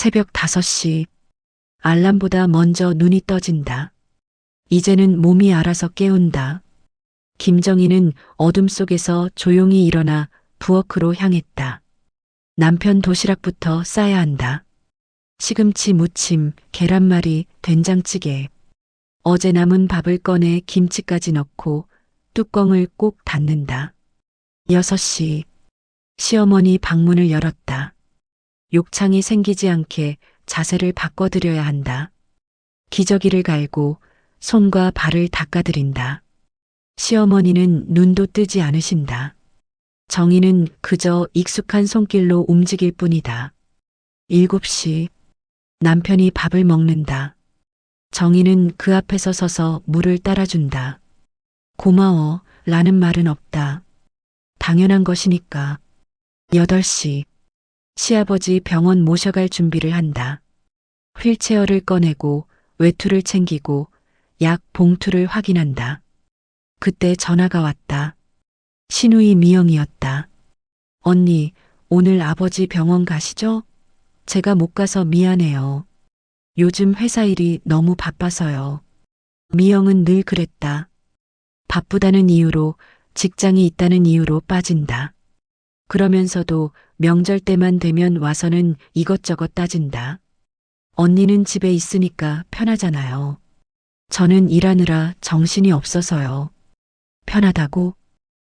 새벽 5시. 알람보다 먼저 눈이 떠진다. 이제는 몸이 알아서 깨운다. 김정희는 어둠 속에서 조용히 일어나 부엌으로 향했다. 남편 도시락부터 싸야 한다. 시금치 무침, 계란말이, 된장찌개. 어제 남은 밥을 꺼내 김치까지 넣고 뚜껑을 꼭 닫는다. 6시. 시어머니 방문을 열었다. 욕창이 생기지 않게 자세를 바꿔드려야 한다. 기저귀를 갈고 손과 발을 닦아드린다. 시어머니는 눈도 뜨지 않으신다. 정희는 그저 익숙한 손길로 움직일 뿐이다. 7시. 남편이 밥을 먹는다. 정희는 그 앞에서 서서 물을 따라준다. 고마워 라는 말은 없다. 당연한 것이니까. 8시. 시아버지 병원 모셔갈 준비를 한다. 휠체어를 꺼내고 외투를 챙기고 약 봉투를 확인한다. 그때 전화가 왔다. 신우이 미영이었다. 언니, 오늘 아버지 병원 가시죠? 제가 못 가서 미안해요. 요즘 회사 일이 너무 바빠서요. 미영은 늘 그랬다. 바쁘다는 이유로, 직장이 있다는 이유로 빠진다. 그러면서도 명절 때만 되면 와서는 이것저것 따진다. 언니는 집에 있으니까 편하잖아요. 저는 일하느라 정신이 없어서요. 편하다고?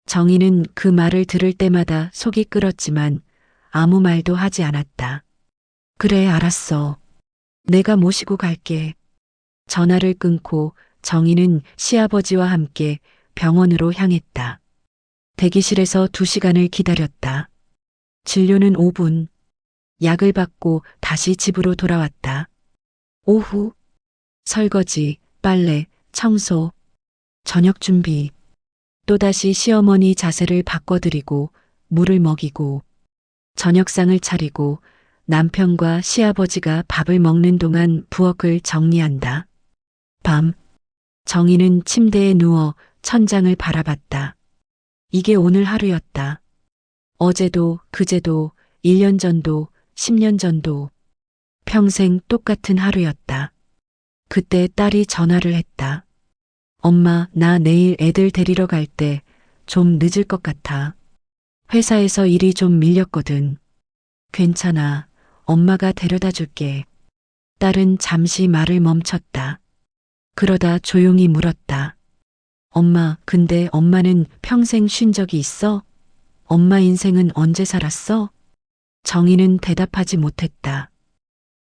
정희는 그 말을 들을 때마다 속이 끓었지만 아무 말도 하지 않았다. 그래, 알았어. 내가 모시고 갈게. 전화를 끊고 정희는 시아버지와 함께 병원으로 향했다. 대기실에서 2시간을 기다렸다. 진료는 5분. 약을 받고 다시 집으로 돌아왔다. 오후. 설거지, 빨래, 청소, 저녁 준비. 또다시 시어머니 자세를 바꿔드리고 물을 먹이고 저녁상을 차리고 남편과 시아버지가 밥을 먹는 동안 부엌을 정리한다. 밤. 정희는 침대에 누워 천장을 바라봤다. 이게 오늘 하루였다. 어제도, 그제도, 1년 전도, 10년 전도. 평생 똑같은 하루였다. 그때 딸이 전화를 했다. 엄마, 나 내일 애들 데리러 갈 때 좀 늦을 것 같아. 회사에서 일이 좀 밀렸거든. 괜찮아. 엄마가 데려다 줄게. 딸은 잠시 말을 멈췄다. 그러다 조용히 물었다. 엄마, 근데 엄마는 평생 쉰 적이 있어? 엄마 인생은 언제 살았어? 정희는 대답하지 못했다.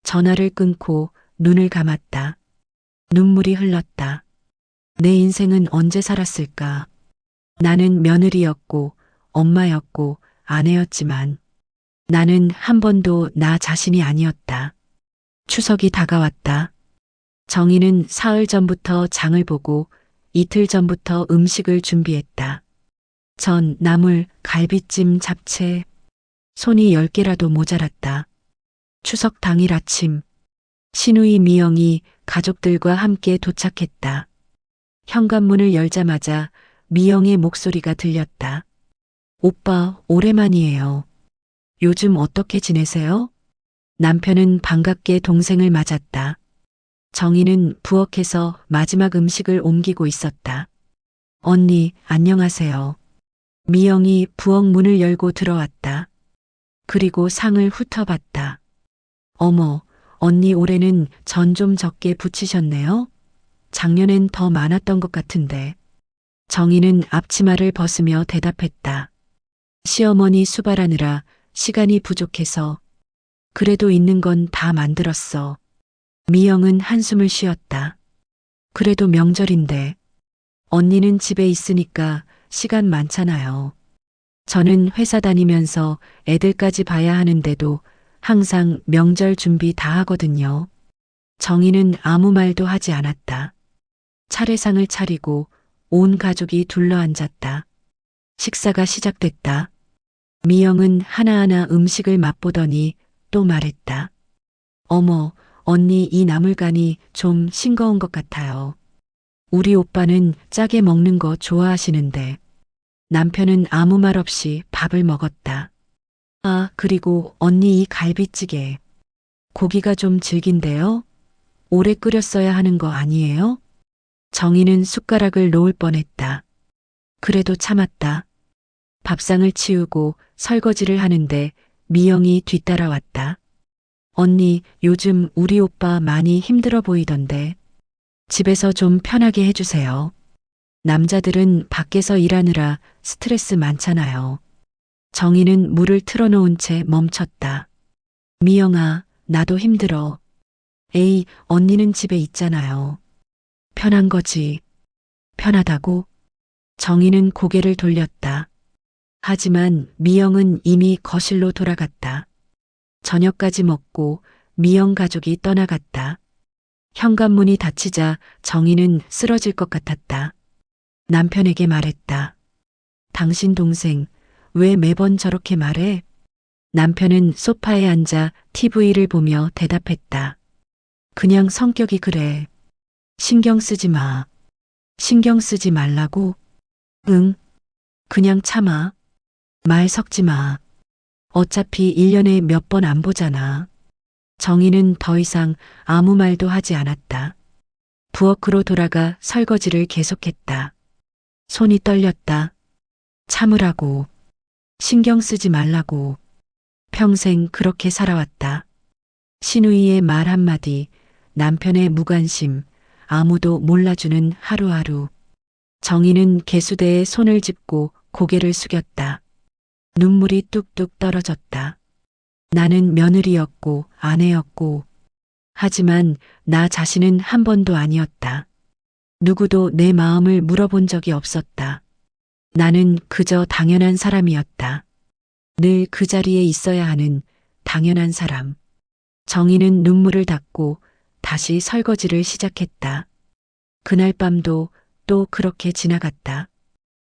전화를 끊고 눈을 감았다. 눈물이 흘렀다. 내 인생은 언제 살았을까? 나는 며느리였고, 엄마였고, 아내였지만 나는 한 번도 나 자신이 아니었다. 추석이 다가왔다. 정희는 사흘 전부터 장을 보고 이틀 전부터 음식을 준비했다. 전, 나물, 갈비찜, 잡채. 손이 10개라도 모자랐다. 추석 당일 아침, 신우이 미영이 가족들과 함께 도착했다. 현관문을 열자마자 미영의 목소리가 들렸다. 오빠, 오랜만이에요. 요즘 어떻게 지내세요? 남편은 반갑게 동생을 맞았다. 정희는 부엌에서 마지막 음식을 옮기고 있었다. 언니, 안녕하세요. 미영이 부엌 문을 열고 들어왔다. 그리고 상을 훑어봤다. 어머, 언니 올해는 전 좀 적게 붙이셨네요? 작년엔 더 많았던 것 같은데. 정희는 앞치마를 벗으며 대답했다. 시어머니 수발하느라 시간이 부족해서. 그래도 있는 건 다 만들었어. 미영은 한숨을 쉬었다. 그래도 명절인데. 언니는 집에 있으니까 시간 많잖아요. 저는 회사 다니면서 애들까지 봐야 하는데도 항상 명절 준비 다 하거든요. 정희는 아무 말도 하지 않았다. 차례상을 차리고 온 가족이 둘러앉았다. 식사가 시작됐다. 미영은 하나하나 음식을 맛보더니 또 말했다. 어머, 언니 이 나물간이 좀 싱거운 것 같아요. 우리 오빠는 짜게 먹는 거 좋아하시는데. 남편은 아무 말 없이 밥을 먹었다. 아, 그리고 언니 이 갈비찌개. 고기가 좀 질긴데요. 오래 끓였어야 하는 거 아니에요? 정희는 숟가락을 놓을 뻔했다. 그래도 참았다. 밥상을 치우고 설거지를 하는데 미영이 뒤따라왔다. 언니, 요즘 우리 오빠 많이 힘들어 보이던데. 집에서 좀 편하게 해주세요. 남자들은 밖에서 일하느라 스트레스 많잖아요. 정희는 물을 틀어놓은 채 멈췄다. 미영아, 나도 힘들어. 에이, 언니는 집에 있잖아요. 편한 거지. 편하다고? 정희는 고개를 돌렸다. 하지만 미영은 이미 거실로 돌아갔다. 저녁까지 먹고 미영 가족이 떠나갔다. 현관문이 닫히자 정희는 쓰러질 것 같았다. 남편에게 말했다. 당신 동생, 왜 매번 저렇게 말해? 남편은 소파에 앉아 TV를 보며 대답했다. 그냥 성격이 그래. 신경 쓰지 마. 신경 쓰지 말라고? 응. 그냥 참아. 말 섞지 마. 어차피 1년에 몇 번 안 보잖아. 정희는 더 이상 아무 말도 하지 않았다. 부엌으로 돌아가 설거지를 계속했다. 손이 떨렸다. 참으라고. 신경 쓰지 말라고. 평생 그렇게 살아왔다. 시누이의 말 한마디, 남편의 무관심, 아무도 몰라주는 하루하루. 정희는 개수대에 손을 짚고 고개를 숙였다. 눈물이 뚝뚝 떨어졌다. 나는 며느리였고 아내였고, 하지만 나 자신은 한 번도 아니었다. 누구도 내 마음을 물어본 적이 없었다. 나는 그저 당연한 사람이었다. 늘 그 자리에 있어야 하는 당연한 사람. 정희는 눈물을 닦고 다시 설거지를 시작했다. 그날 밤도 또 그렇게 지나갔다.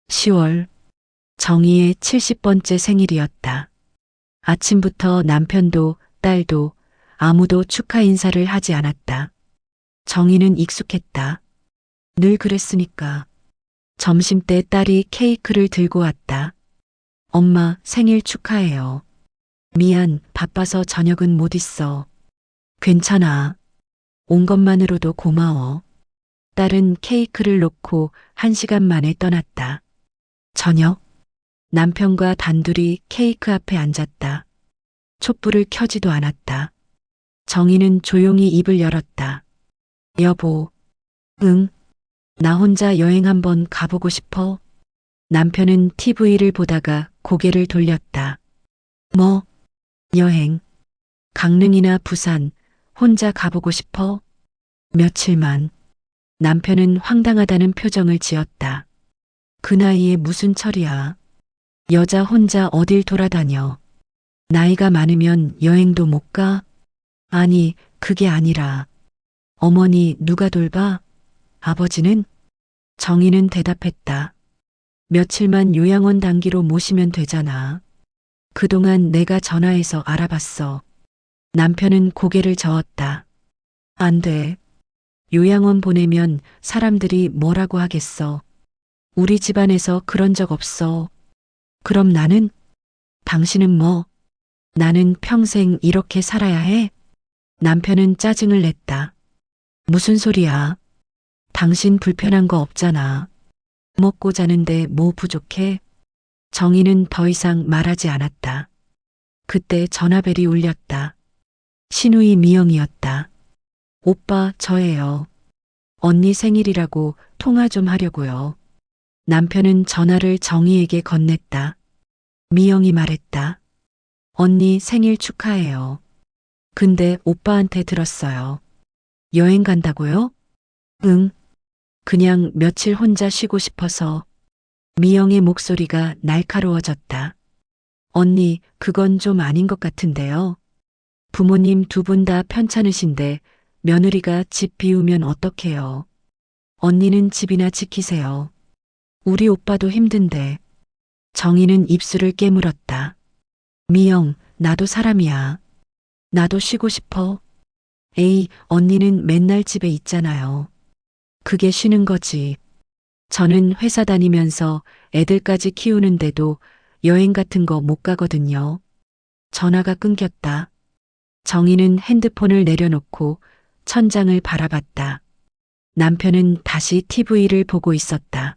10월, 정희의 70번째 생일이었다. 아침부터 남편도 딸도 아무도 축하 인사를 하지 않았다. 정희는 익숙했다. 늘 그랬으니까. 점심때 딸이 케이크를 들고 왔다. 엄마, 생일 축하해요. 미안, 바빠서 저녁은 못 있어. 괜찮아. 온 것만으로도 고마워. 딸은 케이크를 놓고 1시간 만에 떠났다. 저녁, 남편과 단둘이 케이크 앞에 앉았다. 촛불을 켜지도 않았다. 정희는 조용히 입을 열었다. 여보, 응, 나 혼자 여행 한번 가보고 싶어. 남편은 TV를 보다가 고개를 돌렸다. 뭐? 여행. 강릉이나 부산, 혼자 가보고 싶어? 며칠만. 남편은 황당하다는 표정을 지었다. 그 나이에 무슨 철이야. 여자 혼자 어딜 돌아다녀. 나이가 많으면 여행도 못 가? 아니, 그게 아니라. 어머니 누가 돌봐? 아버지는? 정희는 대답했다. 며칠만 요양원 단기로 모시면 되잖아. 그동안 내가 전화해서 알아봤어. 남편은 고개를 저었다. 안 돼. 요양원 보내면 사람들이 뭐라고 하겠어. 우리 집안에서 그런 적 없어. 그럼 나는? 당신은 뭐? 나는 평생 이렇게 살아야 해? 남편은 짜증을 냈다. 무슨 소리야? 당신 불편한 거 없잖아. 먹고 자는데 뭐 부족해? 정희는 더 이상 말하지 않았다. 그때 전화벨이 울렸다. 시누이 미영이었다. 오빠, 저예요. 언니 생일이라고 통화 좀 하려고요. 남편은 전화를 정희에게 건넸다. 미영이 말했다. 언니 생일 축하해요. 근데 오빠한테 들었어요. 여행 간다고요? 응. 그냥 며칠 혼자 쉬고 싶어서. 미영의 목소리가 날카로워졌다. 언니, 그건 좀 아닌 것 같은데요. 부모님 두 분 다 편찮으신데 며느리가 집 비우면 어떡해요. 언니는 집이나 지키세요. 우리 오빠도 힘든데. 정희는 입술을 깨물었다. 미영, 나도 사람이야. 나도 쉬고 싶어. 에이, 언니는 맨날 집에 있잖아요. 그게 쉬는 거지. 저는 회사 다니면서 애들까지 키우는데도 여행 같은 거 못 가거든요. 전화가 끊겼다. 정희는 핸드폰을 내려놓고 천장을 바라봤다. 남편은 다시 TV를 보고 있었다.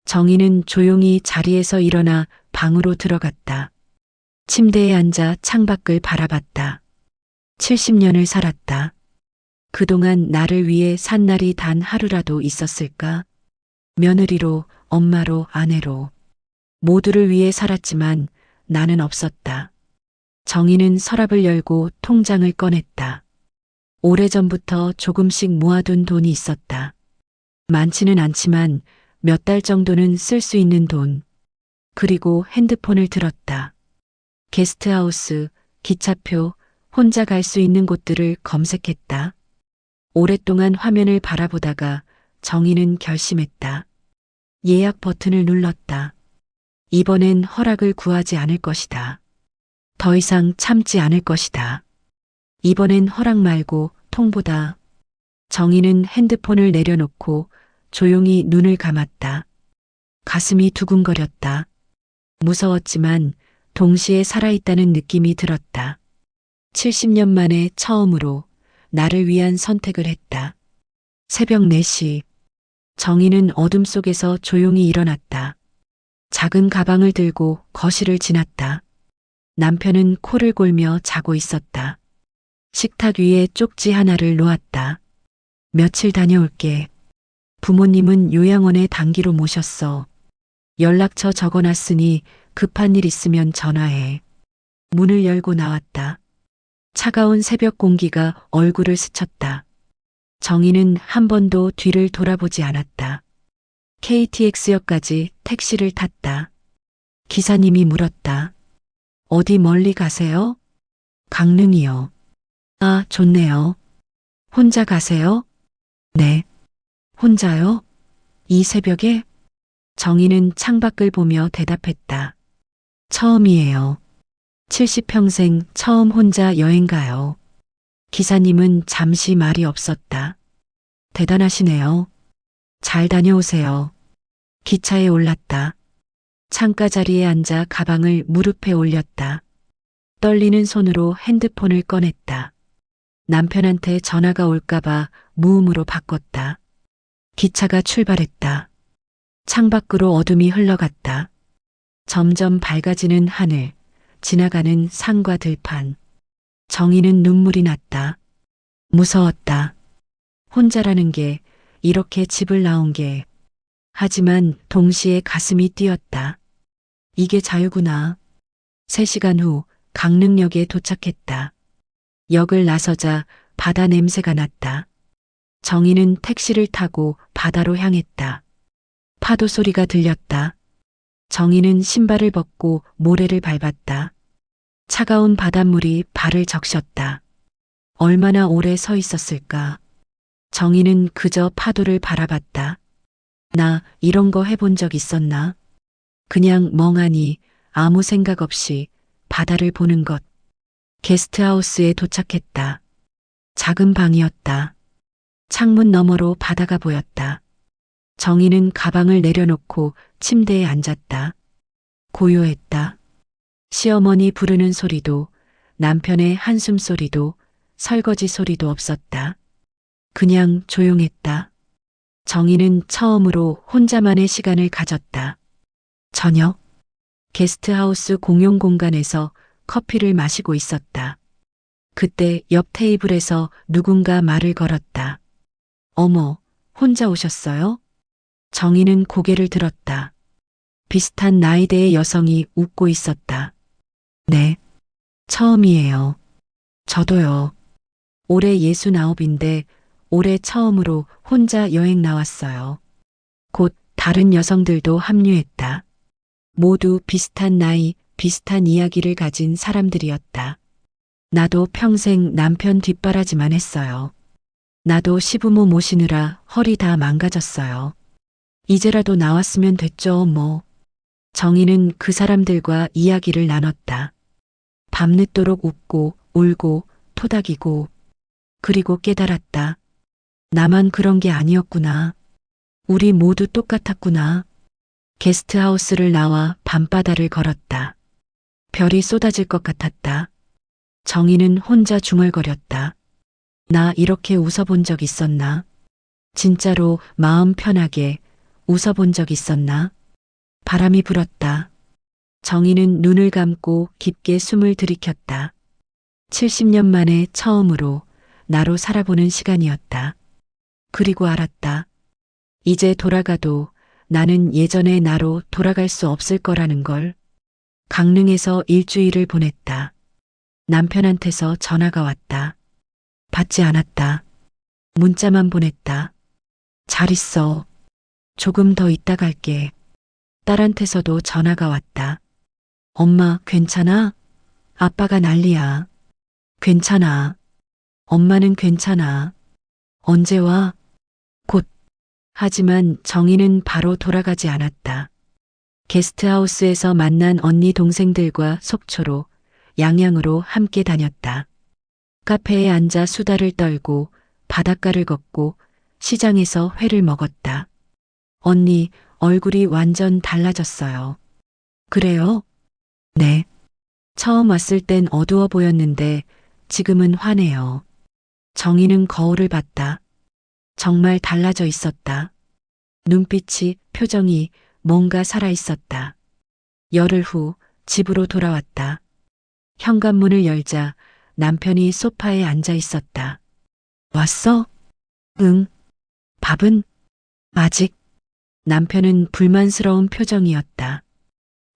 정희는 조용히 자리에서 일어나 방으로 들어갔다. 침대에 앉아 창밖을 바라봤다. 70년을 살았다. 그동안 나를 위해 산 날이 단 하루라도 있었을까? 며느리로, 엄마로, 아내로. 모두를 위해 살았지만 나는 없었다. 정희는 서랍을 열고 통장을 꺼냈다. 오래전부터 조금씩 모아둔 돈이 있었다. 많지는 않지만 몇 달 정도는 쓸 수 있는 돈. 그리고 핸드폰을 들었다. 게스트하우스, 기차표, 혼자 갈 수 있는 곳들을 검색했다. 오랫동안 화면을 바라보다가 정희는 결심했다. 예약 버튼을 눌렀다. 이번엔 허락을 구하지 않을 것이다. 더 이상 참지 않을 것이다. 이번엔 허락 말고 통보다. 정희는 핸드폰을 내려놓고 조용히 눈을 감았다. 가슴이 두근거렸다. 무서웠지만 동시에 살아있다는 느낌이 들었다. 70년 만에 처음으로 나를 위한 선택을 했다. 새벽 4시. 정희는 어둠 속에서 조용히 일어났다. 작은 가방을 들고 거실을 지났다. 남편은 코를 골며 자고 있었다. 식탁 위에 쪽지 하나를 놓았다. 며칠 다녀올게. 부모님은 요양원에 단기로 모셨어. 연락처 적어놨으니 급한 일 있으면 전화해. 문을 열고 나왔다. 차가운 새벽 공기가 얼굴을 스쳤다. 정희는 한 번도 뒤를 돌아보지 않았다. KTX역까지 택시를 탔다. 기사님이 물었다. 어디 멀리 가세요? 강릉이요. 아, 좋네요. 혼자 가세요? 네. 혼자요? 이 새벽에? 정희는 창밖을 보며 대답했다. 처음이에요. 70평생 처음 혼자 여행 가요. 기사님은 잠시 말이 없었다. 대단하시네요. 잘 다녀오세요. 기차에 올랐다. 창가 자리에 앉아 가방을 무릎에 올렸다. 떨리는 손으로 핸드폰을 꺼냈다. 남편한테 전화가 올까봐 무음으로 바꿨다. 기차가 출발했다. 창밖으로 어둠이 흘러갔다. 점점 밝아지는 하늘, 지나가는 산과 들판. 정희는 눈물이 났다. 무서웠다. 혼자라는 게, 이렇게 집을 나온 게. 하지만 동시에 가슴이 뛰었다. 이게 자유구나. 3시간 후 강릉역에 도착했다. 역을 나서자 바다 냄새가 났다. 정희는 택시를 타고 바다로 향했다. 파도 소리가 들렸다. 정희는 신발을 벗고 모래를 밟았다. 차가운 바닷물이 발을 적셨다. 얼마나 오래 서 있었을까? 정희는 그저 파도를 바라봤다. 나 이런 거 해본 적 있었나? 그냥 멍하니 아무 생각 없이 바다를 보는 것. 게스트하우스에 도착했다. 작은 방이었다. 창문 너머로 바다가 보였다. 정희는 가방을 내려놓고 침대에 앉았다. 고요했다. 시어머니 부르는 소리도, 남편의 한숨 소리도, 설거지 소리도 없었다. 그냥 조용했다. 정희는 처음으로 혼자만의 시간을 가졌다. 저녁, 게스트하우스 공용 공간에서 커피를 마시고 있었다. 그때 옆 테이블에서 누군가 말을 걸었다. 어머, 혼자 오셨어요? 정희는 고개를 들었다. 비슷한 나이대의 여성이 웃고 있었다. 네, 처음이에요. 저도요. 올해 69인데 올해 처음으로 혼자 여행 나왔어요. 곧 다른 여성들도 합류했다. 모두 비슷한 나이, 비슷한 이야기를 가진 사람들이었다. 나도 평생 남편 뒷바라지만 했어요. 나도 시부모 모시느라 허리 다 망가졌어요. 이제라도 나왔으면 됐죠, 뭐. 정희는 그 사람들과 이야기를 나눴다. 밤늦도록 웃고 울고 토닥이고. 그리고 깨달았다. 나만 그런 게 아니었구나. 우리 모두 똑같았구나. 게스트하우스를 나와 밤바다를 걸었다. 별이 쏟아질 것 같았다. 정희는 혼자 중얼거렸다. 나 이렇게 웃어본 적 있었나? 진짜로 마음 편하게 웃어본 적 있었나? 바람이 불었다. 정희는 눈을 감고 깊게 숨을 들이켰다. 70년 만에 처음으로 나로 살아보는 시간이었다. 그리고 알았다. 이제 돌아가도 나는 예전의 나로 돌아갈 수 없을 거라는 걸. 강릉에서 일주일을 보냈다. 남편한테서 전화가 왔다. 받지 않았다. 문자만 보냈다. 잘 있어. 조금 더 있다 갈게. 딸한테서도 전화가 왔다. 엄마, 괜찮아? 아빠가 난리야. 괜찮아. 엄마는 괜찮아. 언제 와? 곧. 하지만 정희는 바로 돌아가지 않았다. 게스트하우스에서 만난 언니 동생들과 속초로, 양양으로 함께 다녔다. 카페에 앉아 수다를 떨고 바닷가를 걷고 시장에서 회를 먹었다. 언니, 얼굴이 완전 달라졌어요. 그래요? 네. 처음 왔을 땐 어두워 보였는데 지금은 환해요. 정희는 거울을 봤다. 정말 달라져 있었다. 눈빛이, 표정이 뭔가 살아 있었다. 열흘 후 집으로 돌아왔다. 현관문을 열자 남편이 소파에 앉아 있었다. 왔어? 응. 밥은? 아직. 남편은 불만스러운 표정이었다.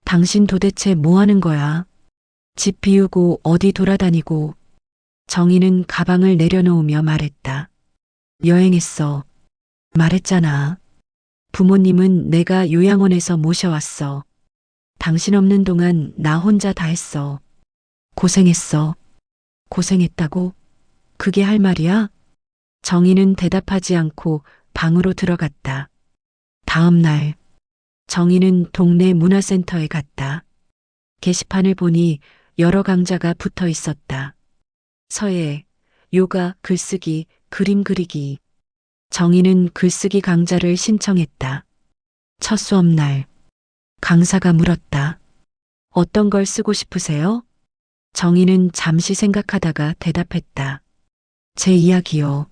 당신 도대체 뭐 하는 거야? 집 비우고 어디 돌아다니고. 정희는 가방을 내려놓으며 말했다. 여행했어. 말했잖아. 부모님은 내가 요양원에서 모셔왔어. 당신 없는 동안 나 혼자 다 했어. 고생했어. 고생했다고? 그게 할 말이야? 정희는 대답하지 않고 방으로 들어갔다. 다음 날, 정희는 동네 문화센터에 갔다. 게시판을 보니 여러 강좌가 붙어 있었다. 서예, 요가, 글쓰기, 그림 그리기. 정희는 글쓰기 강좌를 신청했다. 첫 수업날, 강사가 물었다. 어떤 걸 쓰고 싶으세요? 정희는 잠시 생각하다가 대답했다. 제 이야기요.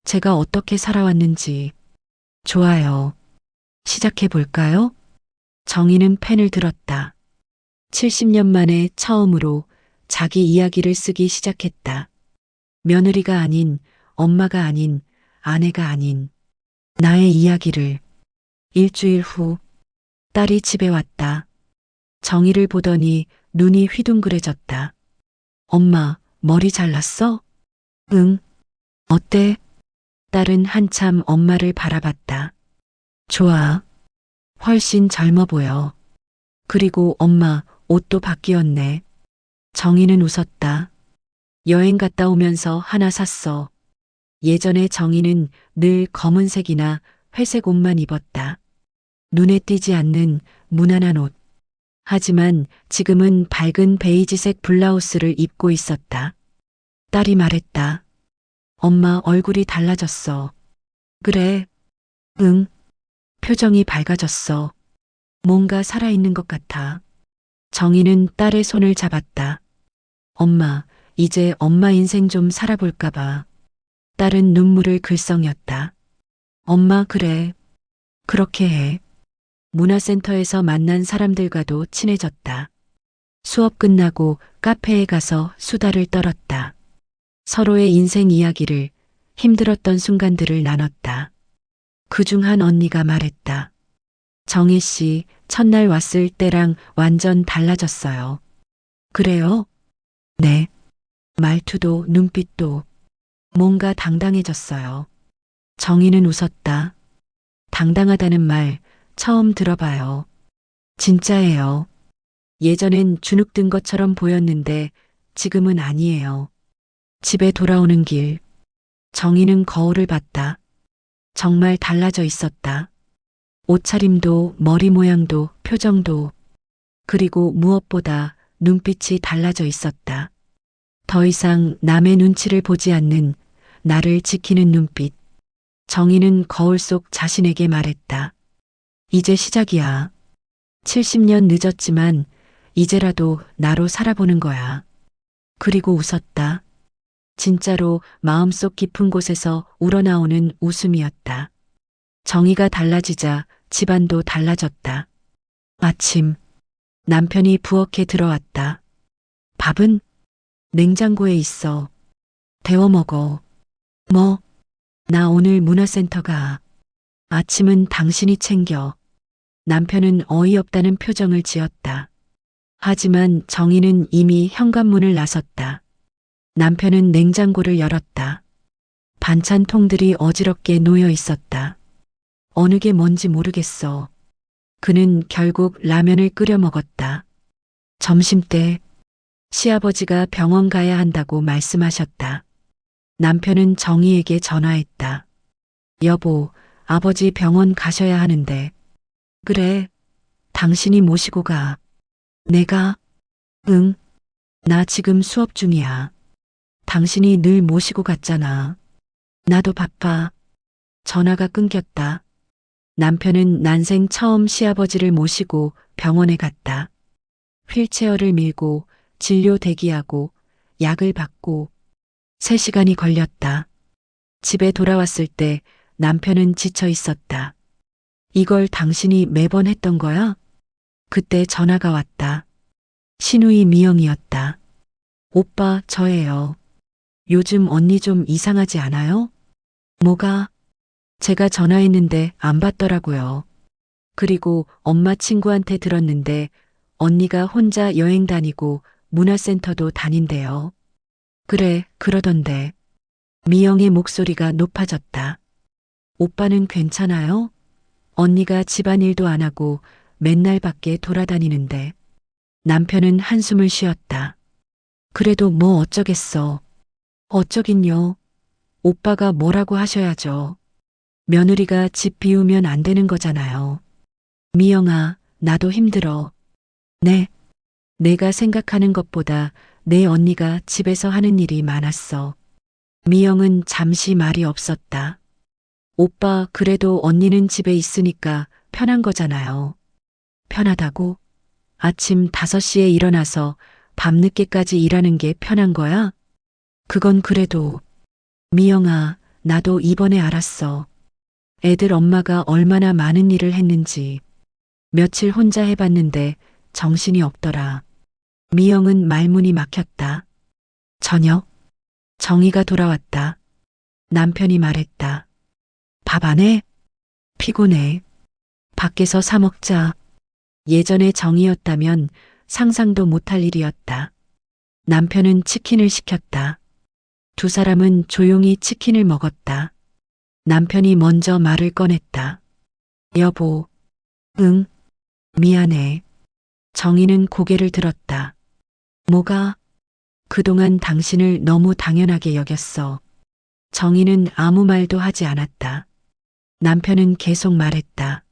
제가 어떻게 살아왔는지. 좋아요. 시작해 볼까요? 정희는 펜을 들었다. 70년 만에 처음으로 자기 이야기를 쓰기 시작했다. 며느리가 아닌, 엄마가 아닌, 아내가 아닌 나의 이야기를. 일주일 후 딸이 집에 왔다. 정희를 보더니 눈이 휘둥그레졌다. 엄마, 머리 잘랐어? 응. 어때? 딸은 한참 엄마를 바라봤다. 좋아. 훨씬 젊어 보여. 그리고 엄마, 옷도 바뀌었네. 정희는 웃었다. 여행 갔다 오면서 하나 샀어. 예전에 정희는 늘 검은색이나 회색 옷만 입었다. 눈에 띄지 않는 무난한 옷. 하지만 지금은 밝은 베이지색 블라우스를 입고 있었다. 딸이 말했다. 엄마 얼굴이 달라졌어. 그래. 응. 표정이 밝아졌어. 뭔가 살아있는 것 같아. 정희는 딸의 손을 잡았다. 엄마, 이제 엄마 인생 좀 살아볼까 봐. 딸은 눈물을 글썽였다. 엄마, 그래. 그렇게 해. 문화센터에서 만난 사람들과도 친해졌다. 수업 끝나고 카페에 가서 수다를 떨었다. 서로의 인생 이야기를, 힘들었던 순간들을 나눴다. 그중 한 언니가 말했다. 정희 씨, 첫날 왔을 때랑 완전 달라졌어요. 그래요? 네. 말투도 눈빛도 뭔가 당당해졌어요. 정희는 웃었다. 당당하다는 말 처음 들어봐요. 진짜예요. 예전엔 주눅든 것처럼 보였는데 지금은 아니에요. 집에 돌아오는 길, 정희는 거울을 봤다. 정말 달라져 있었다. 옷차림도 머리 모양도 표정도, 그리고 무엇보다 눈빛이 달라져 있었다. 더 이상 남의 눈치를 보지 않는 나를 지키는 눈빛. 정희는 거울 속 자신에게 말했다. 이제 시작이야. 70년 늦었지만 이제라도 나로 살아보는 거야. 그리고 웃었다. 진짜로 마음속 깊은 곳에서 우러나오는 웃음이었다. 정의가 달라지자 집안도 달라졌다. 아침, 남편이 부엌에 들어왔다. 밥은 냉장고에 있어. 데워 먹어. 뭐? 나 오늘 문화센터 가. 아침은 당신이 챙겨. 남편은 어이없다는 표정을 지었다. 하지만 정희는 이미 현관문을 나섰다. 남편은 냉장고를 열었다. 반찬통들이 어지럽게 놓여 있었다. 어느 게 뭔지 모르겠어. 그는 결국 라면을 끓여 먹었다. 점심때 시아버지가 병원 가야 한다고 말씀하셨다. 남편은 정희에게 전화했다. 여보, 아버지 병원 가셔야 하는데. 그래, 당신이 모시고 가. 내가? 응, 나 지금 수업 중이야. 당신이 늘 모시고 갔잖아. 나도 바빠. 전화가 끊겼다. 남편은 난생 처음 시아버지를 모시고 병원에 갔다. 휠체어를 밀고 진료 대기하고 약을 받고 3시간이 걸렸다. 집에 돌아왔을 때 남편은 지쳐 있었다. 이걸 당신이 매번 했던 거야? 그때 전화가 왔다. 신우이 미영이었다. 오빠, 저예요. 요즘 언니 좀 이상하지 않아요? 뭐가? 제가 전화했는데 안 받더라고요. 그리고 엄마 친구한테 들었는데 언니가 혼자 여행 다니고 문화센터도 다닌대요. 그래, 그러던데. 미영의 목소리가 높아졌다. 오빠는 괜찮아요? 언니가 집안일도 안 하고 맨날 밖에 돌아다니는데. 남편은 한숨을 쉬었다. 그래도 뭐 어쩌겠어. 어쩌긴요. 오빠가 뭐라고 하셔야죠. 며느리가 집 비우면 안 되는 거잖아요. 미영아, 나도 힘들어. 네. 내가 생각하는 것보다 내 언니가 집에서 하는 일이 많았어. 미영은 잠시 말이 없었다. 오빠, 그래도 언니는 집에 있으니까 편한 거잖아요. 편하다고? 아침 5시에 일어나서 밤늦게까지 일하는 게 편한 거야? 그건 그래도. 미영아, 나도 이번에 알았어. 애들 엄마가 얼마나 많은 일을 했는지. 며칠 혼자 해봤는데 정신이 없더라. 미영은 말문이 막혔다. 저녁, 정희가 돌아왔다. 남편이 말했다. 밥 안 해? 피곤해. 밖에서 사 먹자. 예전에 정희였다면 상상도 못할 일이었다. 남편은 치킨을 시켰다. 두 사람은 조용히 치킨을 먹었다. 남편이 먼저 말을 꺼냈다. 여보, 응, 미안해. 정희는 고개를 들었다. 뭐가? 그동안 당신을 너무 당연하게 여겼어. 정희는 아무 말도 하지 않았다. 남편은 계속 말했다.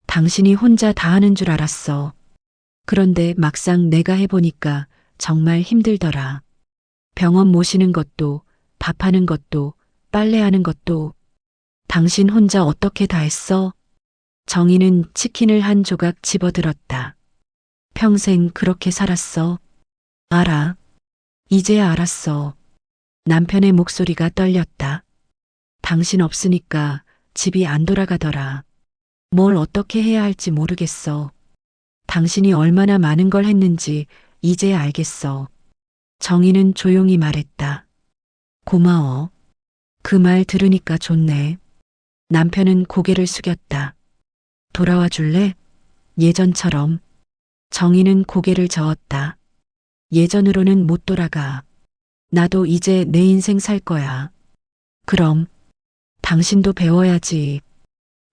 당신이 혼자 다 하는 줄 알았어. 그런데 막상 내가 해보니까 정말 힘들더라. 병원 모시는 것도, 밥하는 것도, 빨래하는 것도. 당신 혼자 어떻게 다 했어? 정희는 치킨을 한 조각 집어들었다. 평생 그렇게 살았어. 알아. 이제야 알았어. 남편의 목소리가 떨렸다. 당신 없으니까 집이 안 돌아가더라. 뭘 어떻게 해야 할지 모르겠어. 당신이 얼마나 많은 걸 했는지 이제야 알겠어. 정희는 조용히 말했다. 고마워. 그 말 들으니까 좋네. 남편은 고개를 숙였다. 돌아와 줄래? 예전처럼. 정희는 고개를 저었다. 예전으로는 못 돌아가. 나도 이제 내 인생 살 거야. 그럼 당신도 배워야지.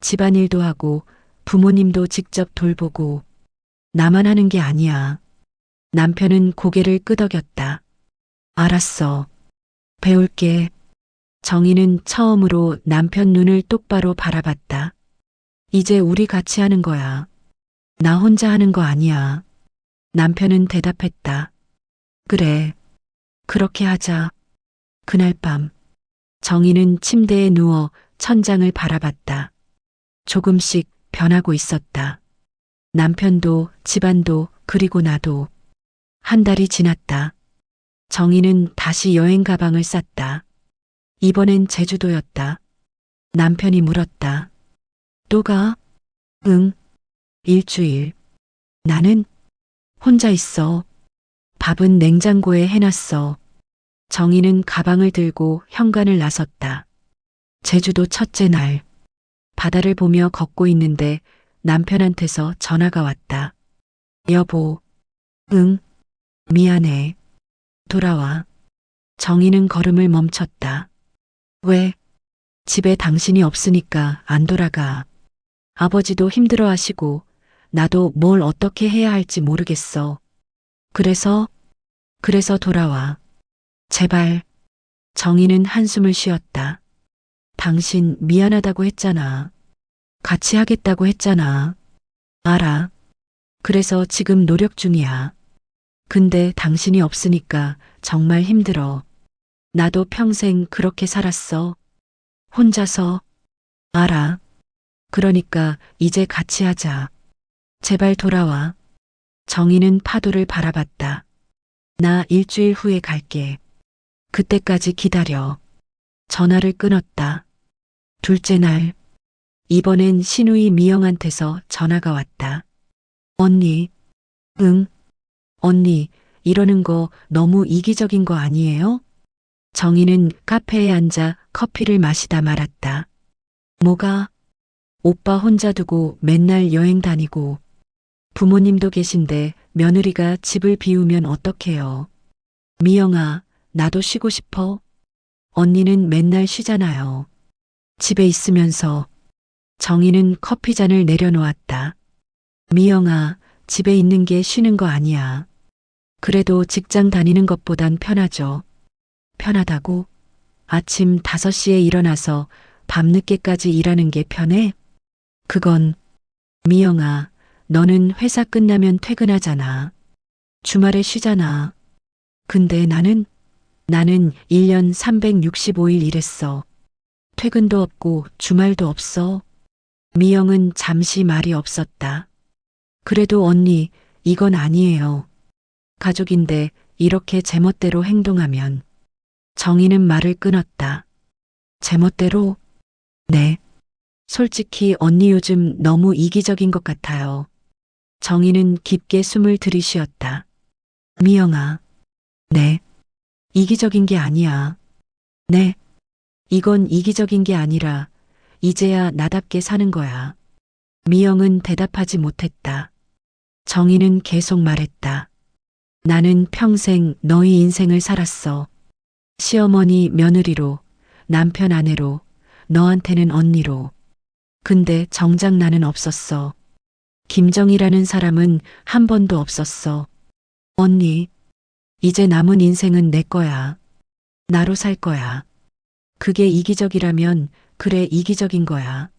집안일도 하고 부모님도 직접 돌보고 나만 하는 게 아니야. 남편은 고개를 끄덕였다. 알았어. 배울게. 정희는 처음으로 남편 눈을 똑바로 바라봤다. 이제 우리 같이 하는 거야. 나 혼자 하는 거 아니야. 남편은 대답했다. 그래. 그렇게 하자. 그날 밤 정희는 침대에 누워 천장을 바라봤다. 조금씩 변하고 있었다. 남편도 집안도 그리고 나도. 한 달이 지났다. 정희는 다시 여행 가방을 쌌다. 이번엔 제주도였다. 남편이 물었다. 또 가? 응, 일주일. 나는 혼자 있어. 밥은 냉장고에 해놨어. 정희는 가방을 들고 현관을 나섰다. 제주도 첫째 날. 바다를 보며 걷고 있는데 남편한테서 전화가 왔다. 여보. 응, 미안해. 돌아와. 정희는 걸음을 멈췄다. 왜? 집에 당신이 없으니까 안 돌아가. 아버지도 힘들어 하시고 나도 뭘 어떻게 해야 할지 모르겠어. 그래서 돌아와. 제발. 정희는 한숨을 쉬었다. 당신 미안하다고 했잖아. 같이 하겠다고 했잖아. 알아. 그래서 지금 노력 중이야. 근데 당신이 없으니까 정말 힘들어. 나도 평생 그렇게 살았어. 혼자서. 알아. 그러니까 이제 같이 하자. 제발 돌아와. 정희는 파도를 바라봤다. 나 일주일 후에 갈게. 그때까지 기다려. 전화를 끊었다. 둘째 날. 이번엔 시누이 미영한테서 전화가 왔다. 언니. 응. 언니, 이러는 거 너무 이기적인 거 아니에요? 정희는 카페에 앉아 커피를 마시다 말았다. 뭐가? 오빠 혼자 두고 맨날 여행 다니고 부모님도 계신데 며느리가 집을 비우면 어떡해요? 미영아, 나도 쉬고 싶어. 언니는 맨날 쉬잖아요. 집에 있으면서. 정희는 커피잔을 내려놓았다. 미영아, 집에 있는 게 쉬는 거 아니야. 그래도 직장 다니는 것보단 편하죠. 편하다고? 아침 5시에 일어나서 밤늦게까지 일하는 게 편해? 그건, 미영아, 너는 회사 끝나면 퇴근하잖아. 주말에 쉬잖아. 근데 나는 1년 365일 일했어. 퇴근도 없고 주말도 없어. 미영은 잠시 말이 없었다. 그래도 언니, 이건 아니에요. 가족인데 이렇게 제멋대로 행동하면. 정희는 말을 끊었다. 제멋대로? 네. 솔직히 언니 요즘 너무 이기적인 것 같아요. 정희는 깊게 숨을 들이쉬었다. 미영아. 네. 이기적인 게 아니야. 네. 이건 이기적인 게 아니라 이제야 나답게 사는 거야. 미영은 대답하지 못했다. 정희는 계속 말했다. 나는 평생 너희 인생을 살았어. 시어머니 며느리로, 남편 아내로, 너한테는 언니로. 근데 정작 나는 없었어. 김정희라는 사람은 한 번도 없었어. 언니, 이제 남은 인생은 내 거야. 나로 살 거야. 그게 이기적이라면 그래 이기적인 거야.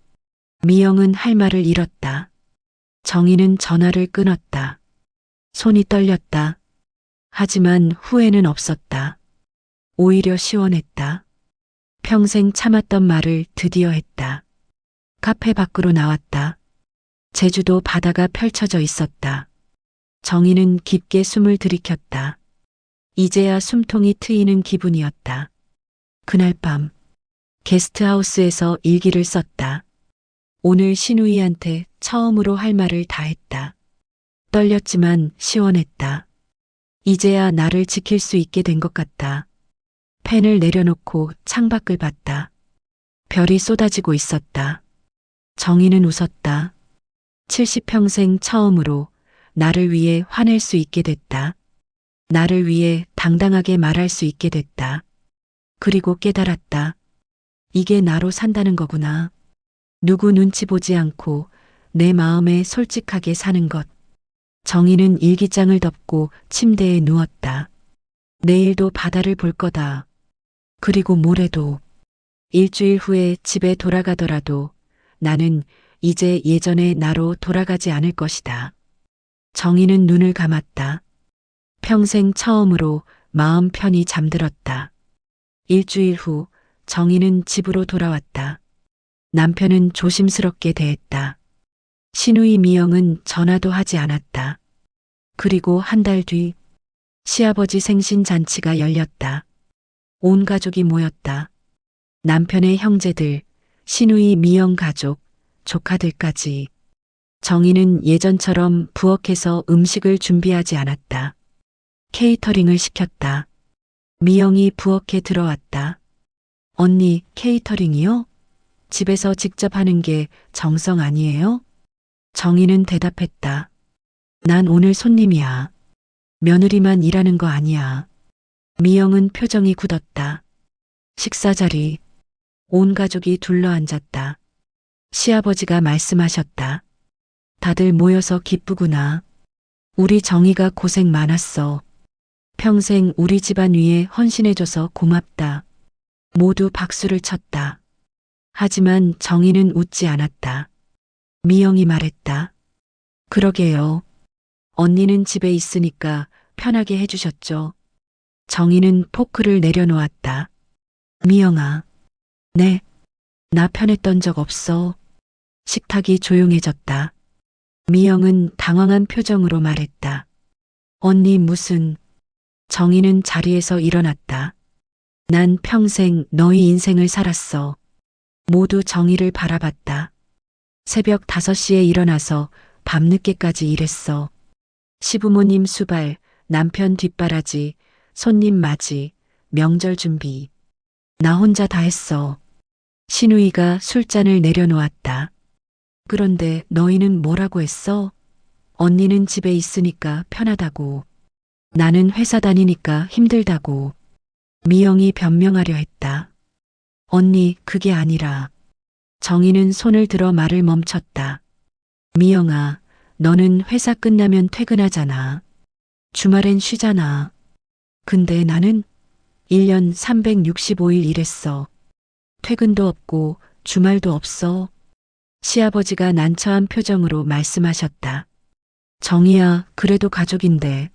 미영은 할 말을 잃었다. 정희는 전화를 끊었다. 손이 떨렸다. 하지만 후회는 없었다. 오히려 시원했다. 평생 참았던 말을 드디어 했다. 카페 밖으로 나왔다. 제주도 바다가 펼쳐져 있었다. 정희는 깊게 숨을 들이켰다. 이제야 숨통이 트이는 기분이었다. 그날 밤 게스트하우스에서 일기를 썼다. 오늘 시누이한테 처음으로 할 말을 다 했다. 떨렸지만 시원했다. 이제야 나를 지킬 수 있게 된 것 같다. 펜을 내려놓고 창밖을 봤다. 별이 쏟아지고 있었다. 정희는 웃었다. 70평생 처음으로 나를 위해 화낼 수 있게 됐다. 나를 위해 당당하게 말할 수 있게 됐다. 그리고 깨달았다. 이게 나로 산다는 거구나. 누구 눈치 보지 않고 내 마음에 솔직하게 사는 것. 정희는 일기장을 덮고 침대에 누웠다. 내일도 바다를 볼 거다. 그리고 모레도. 일주일 후에 집에 돌아가더라도 나는 이제 예전의 나로 돌아가지 않을 것이다. 정희는 눈을 감았다. 평생 처음으로 마음 편히 잠들었다. 일주일 후 정희는 집으로 돌아왔다. 남편은 조심스럽게 대했다. 시누이 미영은 전화도 하지 않았다. 그리고 한 달 뒤 시아버지 생신 잔치가 열렸다. 온 가족이 모였다. 남편의 형제들, 시누이 미영 가족, 조카들까지. 정희는 예전처럼 부엌에서 음식을 준비하지 않았다. 케이터링을 시켰다. 미영이 부엌에 들어왔다. 언니, 케이터링이요? 집에서 직접 하는 게 정성 아니에요? 정희는 대답했다. 난 오늘 손님이야. 며느리만 일하는 거 아니야. 미영은 표정이 굳었다. 식사 자리. 온 가족이 둘러앉았다. 시아버지가 말씀하셨다. 다들 모여서 기쁘구나. 우리 정희가 고생 많았어. 평생 우리 집안 위에 헌신해줘서 고맙다. 모두 박수를 쳤다. 하지만 정희는 웃지 않았다. 미영이 말했다. 그러게요. 언니는 집에 있으니까 편하게 해주셨죠. 정희는 포크를 내려놓았다. 미영아. 네. 나 편했던 적 없어. 식탁이 조용해졌다. 미영은 당황한 표정으로 말했다. 언니 무슨. 정희는 자리에서 일어났다. 난 평생 너희 인생을 살았어. 모두 정희를 바라봤다. 새벽 5시에 일어나서 밤늦게까지 일했어. 시부모님 수발, 남편 뒷바라지, 손님 맞이, 명절 준비. 나 혼자 다 했어. 시누이가 술잔을 내려놓았다. 그런데 너희는 뭐라고 했어? 언니는 집에 있으니까 편하다고. 나는 회사 다니니까 힘들다고. 미영이 변명하려 했다. 언니, 그게 아니라. 정희는 손을 들어 말을 멈췄다. 미영아, 너는 회사 끝나면 퇴근하잖아. 주말엔 쉬잖아. 근데 나는 1년 365일 일했어. 퇴근도 없고 주말도 없어. 시아버지가 난처한 표정으로 말씀하셨다. 정희야, 그래도 가족인데.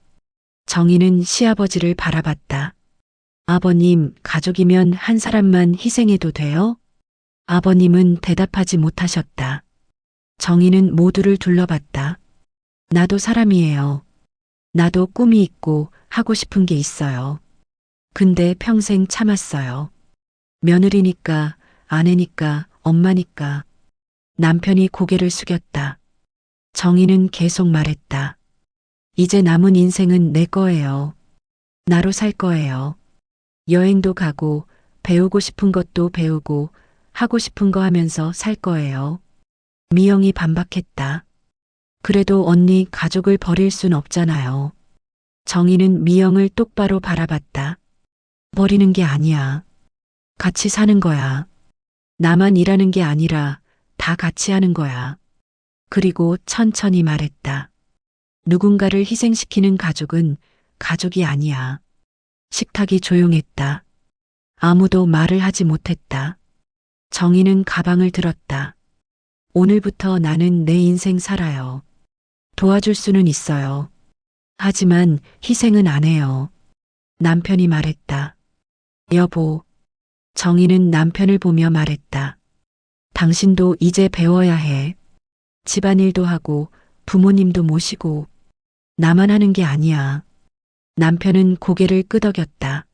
정희는 시아버지를 바라봤다. 아버님, 가족이면 한 사람만 희생해도 돼요? 아버님은 대답하지 못하셨다. 정희는 모두를 둘러봤다. 나도 사람이에요. 나도 꿈이 있고 하고 싶은 게 있어요. 근데 평생 참았어요. 며느리니까, 아내니까, 엄마니까. 남편이 고개를 숙였다. 정희는 계속 말했다. 이제 남은 인생은 내 거예요. 나로 살 거예요. 여행도 가고, 배우고 싶은 것도 배우고, 하고 싶은 거 하면서 살 거예요. 미영이 반박했다. 그래도 언니 가족을 버릴 순 없잖아요. 정희는 미영을 똑바로 바라봤다. 버리는 게 아니야. 같이 사는 거야. 나만 일하는 게 아니라 다 같이 하는 거야. 그리고 천천히 말했다. 누군가를 희생시키는 가족은 가족이 아니야. 식탁이 조용했다. 아무도 말을 하지 못했다. 정희는 가방을 들었다. 오늘부터 나는 내 인생 살아요. 도와줄 수는 있어요. 하지만 희생은 안 해요. 남편이 말했다. 여보. 정희는 남편을 보며 말했다. 당신도 이제 배워야 해. 집안일도 하고 부모님도 모시고 나만 하는 게 아니야. 남편은 고개를 끄덕였다.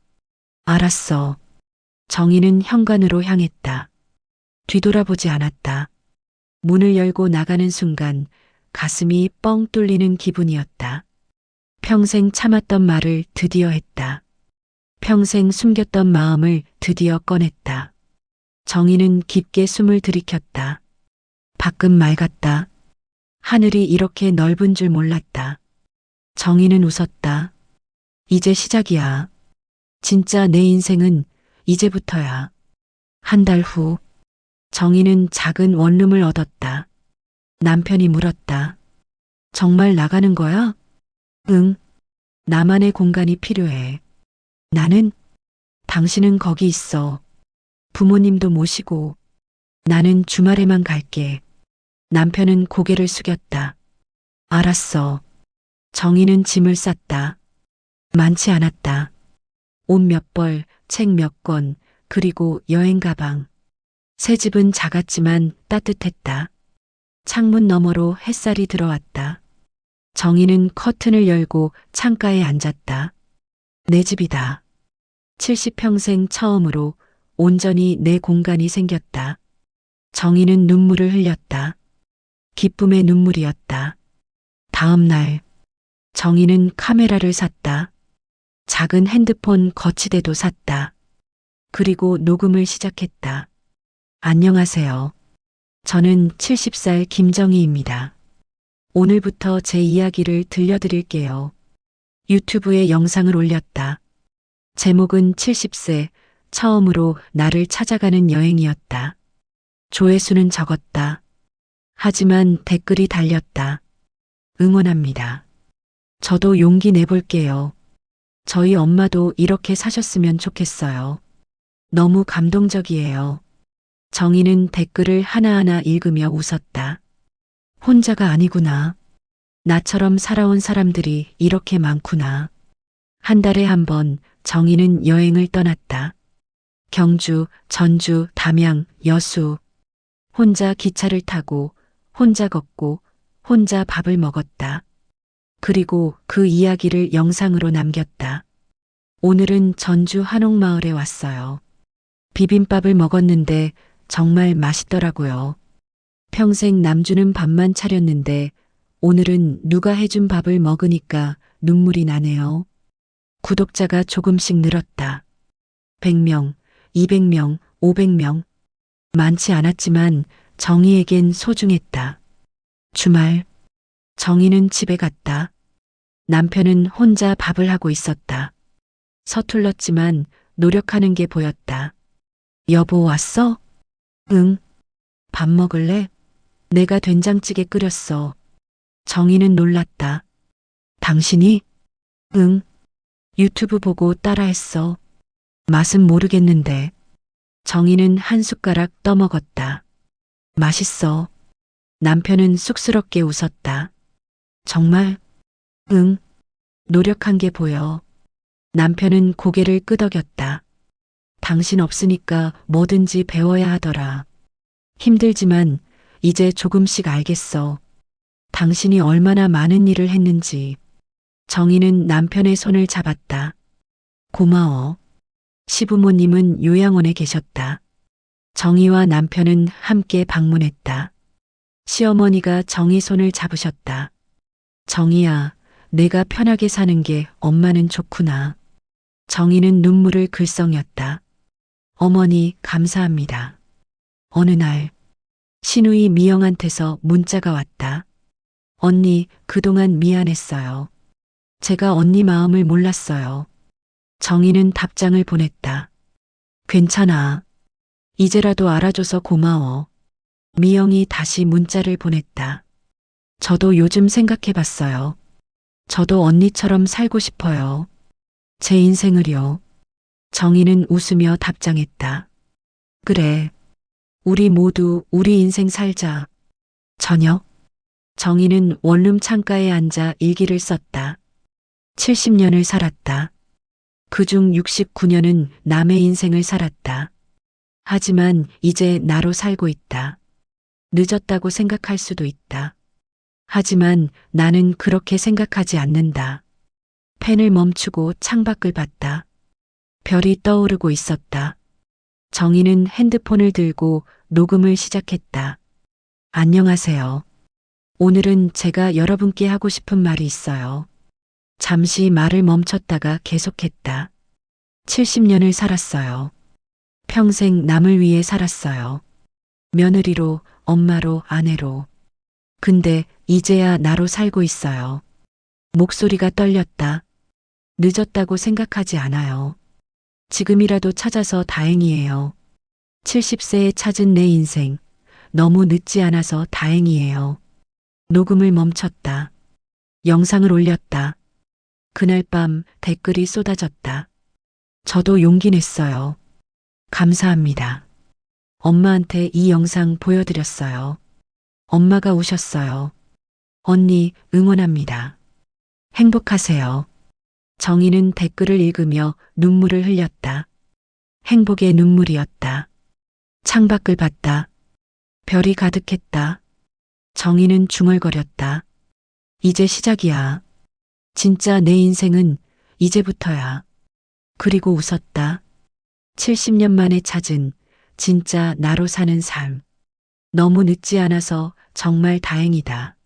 알았어. 정희는 현관으로 향했다. 뒤돌아보지 않았다. 문을 열고 나가는 순간 가슴이 뻥 뚫리는 기분이었다. 평생 참았던 말을 드디어 했다. 평생 숨겼던 마음을 드디어 꺼냈다. 정희는 깊게 숨을 들이켰다. 밖은 맑았다. 하늘이 이렇게 넓은 줄 몰랐다. 정희는 웃었다. 이제 시작이야. 진짜 내 인생은 이제부터야. 한 달 후, 정희는 작은 원룸을 얻었다. 남편이 물었다. 정말 나가는 거야? 응. 나만의 공간이 필요해. 나는, 당신은 거기 있어. 부모님도 모시고. 나는 주말에만 갈게. 남편은 고개를 숙였다. 알았어. 정희는 짐을 쌌다. 많지 않았다. 옷 몇 벌, 책 몇 권, 그리고 여행 가방. 새 집은 작았지만 따뜻했다. 창문 너머로 햇살이 들어왔다. 정희는 커튼을 열고 창가에 앉았다. 내 집이다. 70평생 처음으로 온전히 내 공간이 생겼다. 정희는 눈물을 흘렸다. 기쁨의 눈물이었다. 다음 날, 정희는 카메라를 샀다. 작은 핸드폰 거치대도 샀다. 그리고 녹음을 시작했다. 안녕하세요. 저는 70살 김정희입니다. 오늘부터 제 이야기를 들려드릴게요. 유튜브에 영상을 올렸다. 제목은 70세 처음으로 나를 찾아가는 여행이었다. 조회수는 적었다. 하지만 댓글이 달렸다. 응원합니다. 저도 용기 내볼게요. 저희 엄마도 이렇게 사셨으면 좋겠어요. 너무 감동적이에요. 정희는 댓글을 하나하나 읽으며 웃었다. 혼자가 아니구나. 나처럼 살아온 사람들이 이렇게 많구나. 한 달에 한 번 정희는 여행을 떠났다. 경주, 전주, 담양, 여수. 혼자 기차를 타고, 혼자 걷고, 혼자 밥을 먹었다. 그리고 그 이야기를 영상으로 남겼다. 오늘은 전주 한옥마을에 왔어요. 비빔밥을 먹었는데 정말 맛있더라고요. 평생 남주는 밥만 차렸는데 오늘은 누가 해준 밥을 먹으니까 눈물이 나네요. 구독자가 조금씩 늘었다. 100명, 200명, 500명. 많지 않았지만 정희에겐 소중했다. 주말, 정희는 집에 갔다. 남편은 혼자 밥을 하고 있었다. 서툴렀지만 노력하는 게 보였다. 여보 왔어? 응. 밥 먹을래? 내가 된장찌개 끓였어. 정희는 놀랐다. 당신이? 응. 유튜브 보고 따라했어. 맛은 모르겠는데. 정희는 한 숟가락 떠먹었다. 맛있어. 남편은 쑥스럽게 웃었다. 정말? 응. 노력한 게 보여. 남편은 고개를 끄덕였다. 당신 없으니까 뭐든지 배워야 하더라. 힘들지만 이제 조금씩 알겠어. 당신이 얼마나 많은 일을 했는지. 정희는 남편의 손을 잡았다. 고마워. 시부모님은 요양원에 계셨다. 정희와 남편은 함께 방문했다. 시어머니가 정희 손을 잡으셨다. 정희야, 내가 편하게 사는 게 엄마는 좋구나. 정희는 눈물을 글썽였다. 어머니, 감사합니다. 어느 날, 시누이 미영한테서 문자가 왔다. 언니, 그동안 미안했어요. 제가 언니 마음을 몰랐어요. 정희는 답장을 보냈다. 괜찮아. 이제라도 알아줘서 고마워. 미영이 다시 문자를 보냈다. 저도 요즘 생각해봤어요. 저도 언니처럼 살고 싶어요. 제 인생을요. 정희는 웃으며 답장했다. 그래. 우리 모두 우리 인생 살자. 저녁. 정희는 원룸 창가에 앉아 일기를 썼다. 70년을 살았다. 그중 69년은 남의 인생을 살았다. 하지만 이제 나로 살고 있다. 늦었다고 생각할 수도 있다. 하지만 나는 그렇게 생각하지 않는다. 펜을 멈추고 창밖을 봤다. 별이 떠오르고 있었다. 정희는 핸드폰을 들고 녹음을 시작했다. 안녕하세요. 오늘은 제가 여러분께 하고 싶은 말이 있어요. 잠시 말을 멈췄다가 계속했다. 70년을 살았어요. 평생 남을 위해 살았어요. 며느리로, 엄마로, 아내로. 근데 이제야 나로 살고 있어요. 목소리가 떨렸다. 늦었다고 생각하지 않아요. 지금이라도 찾아서 다행이에요. 70세에 찾은 내 인생. 너무 늦지 않아서 다행이에요. 녹음을 멈췄다. 영상을 올렸다. 그날 밤 댓글이 쏟아졌다. 저도 용기 냈어요. 감사합니다. 엄마한테 이 영상 보여드렸어요. 엄마가 우셨어요. 언니, 응원합니다. 행복하세요. 정희는 댓글을 읽으며 눈물을 흘렸다. 행복의 눈물이었다. 창밖을 봤다. 별이 가득했다. 정희는 중얼거렸다. 이제 시작이야. 진짜 내 인생은 이제부터야. 그리고 웃었다. 70년 만에 찾은 진짜 나로 사는 삶. 너무 늦지 않아서 정말 다행이다.